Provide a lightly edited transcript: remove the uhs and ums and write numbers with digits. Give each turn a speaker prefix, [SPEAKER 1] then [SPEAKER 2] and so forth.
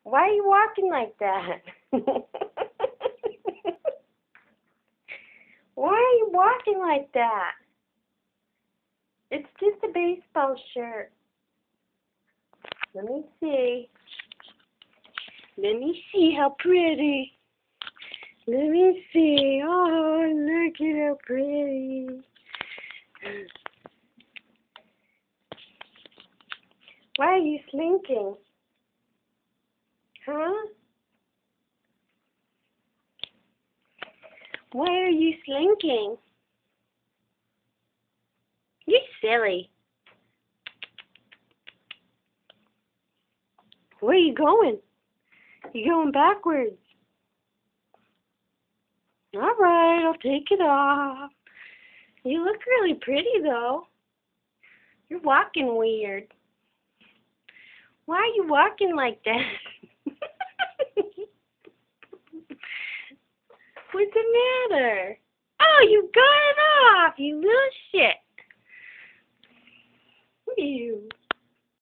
[SPEAKER 1] Why are you walking like that? Why are you walking like that? It's just a baseball shirt. Let me see. Let me see how pretty. Let me see. Oh, look at how pretty. Why are you slinking? Huh? Why are you slinking? You're silly. Where are you going? You're going backwards. All right, I'll take it off. You look really pretty, though. You're walking weird. Why are you walking like that? What's the matter? Oh, you got it off, you little shit.